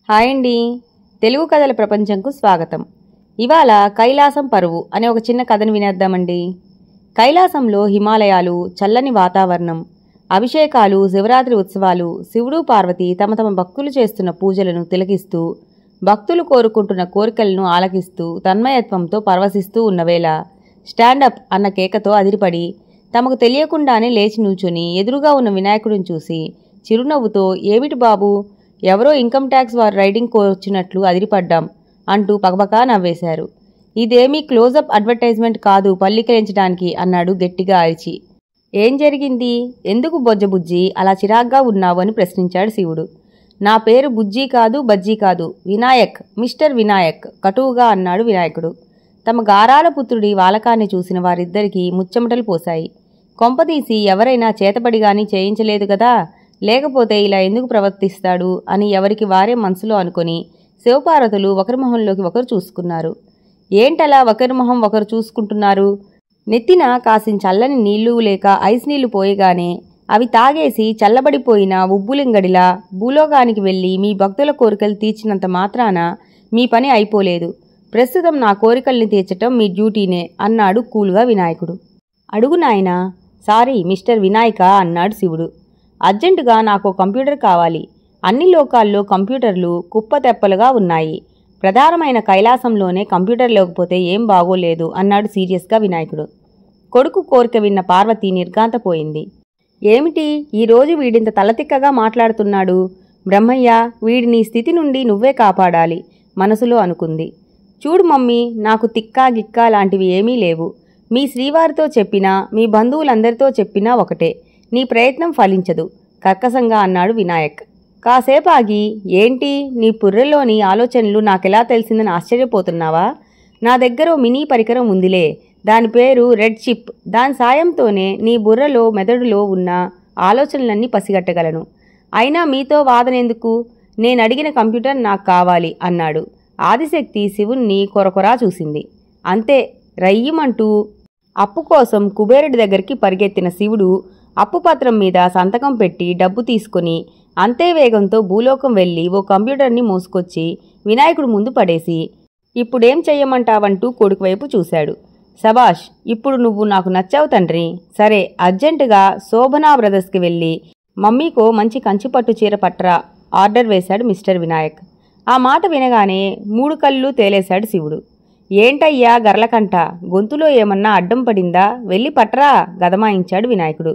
Hi అండి. తెలుగు కథల ప్రపంచంకు స్వాగతం. ఇవాళ కైలాసం పరువు అనే ఒక చిన్న కథను వినేద్దామండి. కైలాసంలో హిమాలయాలు, చల్లని వాతావరణం, అభిషేకాలు, శివరాత్రి ఉత్సవాలు, శివుడు పార్వతి తమ తమ భక్తులు చేస్తున్న పూజలను తిలకిస్తూ, భక్తులు కోరుకుంటున్న కోరికలను ఆలకిస్తూ తన్మయత్వంతో పరవశిస్తూ ఉన్నవేళ స్టాండప్ అన్న కేకతో అదిరిపడి తమకు తెలియకుండానే లేచి నిల్చుని ఎదురుగా ఉన్న వినాయకుడిని చూసి చిరునవ్వుతో "ఏమిటి బాబు, ఎవరో ఇన్కమ్ ట్యాక్స్ వారు రైడింగ్ వచ్చినట్లు అదిరిపడ్డాం" అంటూ పకపకా నవ్వేశారు. "ఇదేమీ క్లోజప్ అడ్వర్టైజ్మెంట్ కాదు పల్లికలించడానికి" అన్నాడు గట్టిగా అరిచి. "ఏం జరిగింది? ఎందుకు బొజ్జబుజ్జి అలా చిరాగ్గా ఉన్నావు?" అని ప్రశ్నించాడు శివుడు. "నా పేరు బుజ్జి కాదు, బజ్జీ కాదు, వినాయక్, మిస్టర్ వినాయక్" కటువుగా అన్నాడు వినాయకుడు. తమ గారాల పుత్రుడి వాలకాన్ని చూసిన వారిద్దరికీ ముచ్చెమటలు పోశాయి. కొంపదీసి ఎవరైనా చేతబడిగాని చేయించలేదు కదా, లేకపోతే ఇలా ఎందుకు ప్రవర్తిస్తాడు అని ఎవరికి వారే మనసులో అనుకుని శివపార్వతులు ఒకరి మొహంలోకి ఒకరు చూసుకున్నారు. ఏంటలా ఒకరి మొహం ఒకరు చూసుకుంటున్నారు? నెత్తిన కాసిన చల్లని నీళ్లు లేక ఐస్ నీళ్లు పోయగానే అవి తాగేసి చల్లబడిపోయిన ఉబ్బులింగడిలా భూలోకానికి వెళ్ళి మీ భక్తుల కోరికలు తీర్చినంత మాత్రాన మీ పని అయిపోలేదు. ప్రస్తుతం నా కోరికల్ని తీర్చటం మీ డ్యూటీనే అన్నాడు కూల్గా వినాయకుడు. "అడుగు నాయనా." "సారీ మిస్టర్ వినాయక" అన్నాడు శివుడు. "అర్జెంటుగా నాకు కంప్యూటర్ కావాలి. అన్ని లోకాల్లో కంప్యూటర్లు కుప్పతెప్పలుగా ఉన్నాయి. ప్రధానమైన కైలాసంలోనే కంప్యూటర్ లేకపోతే ఏం బాగోలేదు" అన్నాడు సీరియస్గా వినాయకుడు. కొడుకు కోరిక విన్న పార్వతి నిర్ఘాంతపోయింది. "ఏమిటి ఈరోజు వీడింత తలతిక్కగా మాట్లాడుతున్నాడు? బ్రహ్మయ్య, వీడిని స్థితి నుండి నువ్వే కాపాడాలి" మనసులో అనుకుంది. "చూడు మమ్మీ, నాకు తిక్కా గిక్కా లాంటివి ఏమీ లేవు. మీ శ్రీవారితో చెప్పినా మీ బంధువులందరితో చెప్పినా ఒకటే. నీ ప్రయత్నం ఫలించదు" కర్కశంగా అన్నాడు వినాయక్. కాసేపు ఆగి, "ఏంటి నీ పుర్రెలోని ఆలోచనలు నాకెలా తెలిసిందని ఆశ్చర్యపోతున్నావా? నా దగ్గర మినీ పరికరం ఉందిలే, దాని పేరు రెడ్ చిప్. దాని సాయంతోనే నీ బుర్రలో మెదడులో ఉన్న ఆలోచనలన్నీ పసిగట్టగలను. అయినా మీతో వాదనెందుకు? నేనడిగిన కంప్యూటర్ నాకు కావాలి" అన్నాడు. ఆదిశక్తి శివుణ్ణి కొరకొరా చూసింది. అంతే, రయ్యమంటూ అప్పు కోసం కుబేరుడి దగ్గరికి పరిగెత్తిన శివుడు అప్పుపత్రం మీద సంతకం పెట్టి డబ్బు తీసుకుని అంతే వేగంతో భూలోకం వెళ్ళి ఓ కంప్యూటర్ని మోసుకొచ్చి వినాయకుడు ముందు పడేసి "ఇప్పుడేం చెయ్యమంటావంటూ కొడుకు వైపు చూశాడు. "శబాష్, ఇప్పుడు నువ్వు నాకు నచ్చావు తండ్రి. సరే, అర్జెంటుగా శోభనా బ్రదర్స్కి వెళ్ళి మమ్మీకో మంచి కంచిపట్టు చీర పట్రా" ఆర్డర్ వేశాడు మిస్టర్ వినాయక్. ఆ మాట వినగానే 3 కళ్ళు తేలేశాడు శివుడు. "ఏంటయ్యా గర్లకంట, గొంతులో ఏమన్నా అడ్డం పడిందా? వెళ్ళి పట్రా" గదమాయించాడు వినాయకుడు.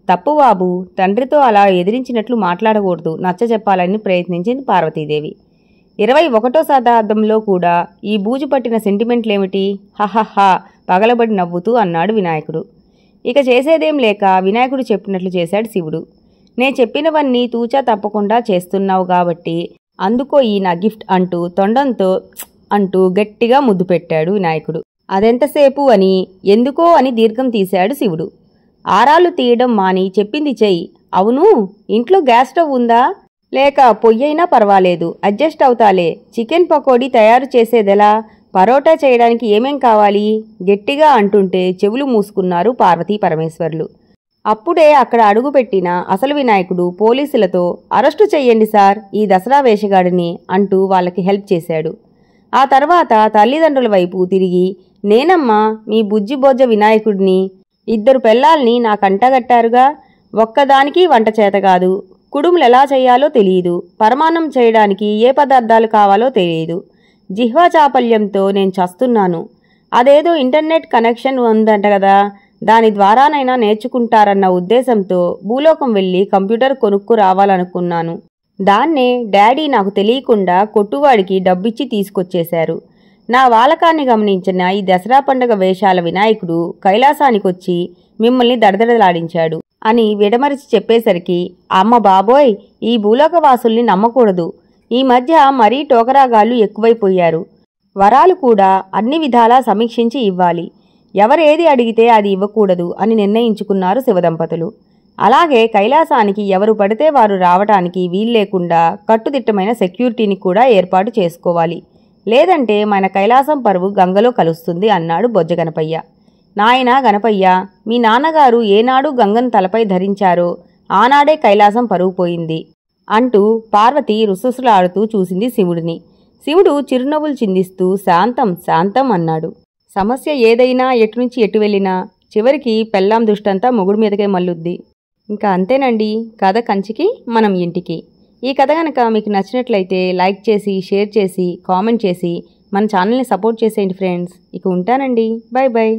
"తప్పు బాబు, తండ్రితో అలా ఎదిరించినట్లు మాట్లాడకూడదు" నచ్చచెప్పాలని ప్రయత్నించింది పార్వతీదేవి. 21వ శతాబ్దంలో కూడా ఈ బూజు పట్టిన సెంటిమెంట్లేమిటి? హహహా పగలబడి నవ్వుతూ అన్నాడు వినాయకుడు. ఇక చేసేదేం లేక వినాయకుడు చెప్పినట్లు చేశాడు శివుడు. "నే చెప్పినవన్నీ తూచా తప్పకుండా చేస్తున్నావు కాబట్టి అందుకో ఈ నా గిఫ్ట్" అంటూ తొండంతో అంటూ గట్టిగా ముద్దు పెట్టాడు వినాయకుడు. "అదెంతసేపు" అని "ఎందుకో" అని దీర్ఘం తీశాడు శివుడు. "ఆరాలు తీయడం మాని చెప్పింది చెయ్యి. అవును, ఇంట్లో గ్యాస్ స్టవ్ ఉందా? లేక పొయ్యైనా పర్వాలేదు, అడ్జస్ట్ అవుతాలే. చికెన్ పకోడీ తయారు చేసేదెలా? పరోటా చేయడానికి ఏమేం కావాలి?" గట్టిగా అంటుంటే చెవులు మూసుకున్నారు పార్వతీ పరమేశ్వర్లు. అప్పుడే అక్కడ అడుగుపెట్టిన అసలు వినాయకుడు పోలీసులతో "అరెస్టు చెయ్యండి సార్ ఈ దసరా వేషగాడిని" అంటూ వాళ్ళకి హెల్ప్ చేశాడు. ఆ తర్వాత తల్లిదండ్రుల వైపు తిరిగి "నేనమ్మా మీ బుజ్జిబొజ్జ వినాయకుడిని. 2 పెళ్ళాల్ని నా కంటగట్టారుగా. ఒక్కదానికి వంట చేతకాదు, కుడుములెలా చేయాలో తెలియదు, పరమాన్నం చేయడానికి ఏ పదార్థాలు కావాలో తెలియదు. జిహ్వా చాపల్యంతో నేను చస్తున్నాను. అదేదో ఇంటర్నెట్ కనెక్షన్ ఉందంట కదా, దాని ద్వారానైనా నేర్చుకుంటారన్న ఉద్దేశంతో భూలోకం వెళ్ళి కంప్యూటర్ కొనుక్కు రావాలనుకున్నాను. దాన్నే డాడీ నాకు తెలియకుండా కొట్టువాడికి డబ్బిచ్చి తీసుకొచ్చేశారు. నా వాలకాన్ని గమనించిన ఈ దసరా పండుగ వేషాల వినాయకుడు కైలాసానికొచ్చి మిమ్మల్ని దడదడలాడించాడు" అని విడమరిచి చెప్పేసరికి "అమ్మ బాబోయ్, ఈ భూలోకవాసుల్ని నమ్మకూడదు. ఈ మధ్య మరీ టోకరాగాళ్ళు ఎక్కువైపోయారు. వరాలు కూడా అన్ని విధాలా సమీక్షించి ఇవ్వాలి. ఎవరేది అడిగితే అది ఇవ్వకూడదు" అని నిర్ణయించుకున్నారు శివదంపతులు. అలాగే కైలాసానికి ఎవరు పడితే వారు రావటానికి వీల్లేకుండా కట్టుదిట్టమైన సెక్యూరిటీని కూడా ఏర్పాటు చేసుకోవాలి. లేదంటే మన కైలాసం పరువు గంగలో కలుస్తుంది అన్నాడు బొజ్జ గణపయ్య. "నాయనా గణపయ్య, మీ నాన్నగారు ఏనాడు గంగను తలపై ధరించారో ఆనాడే కైలాసం పరువు పోయింది. అంటూ పార్వతి రుసరుసలాడుతూ చూసింది శివుడిని. శివుడు చిరునవ్వులు చిందిస్తూ శాంతం శాంతం అన్నాడు. సమస్య ఏదైనా ఎటునుంచి ఎటు వెళ్ళినా చివరికి పెళ్ళాం దృష్టంతా మొగుడు మీదకే మల్లుద్ది. ఇంకా అంతేనండి, కథ కంచికి మనం ఇంటికి. ఈ కథ కనుక మీకు నచ్చినట్లయితే లైక్ చేసి, షేర్ చేసి, కామెంట్ చేసి మన ఛానల్ని సపోర్ట్ చేసేయండి ఫ్రెండ్స్. ఇక ఉంటానండి. Bye bye.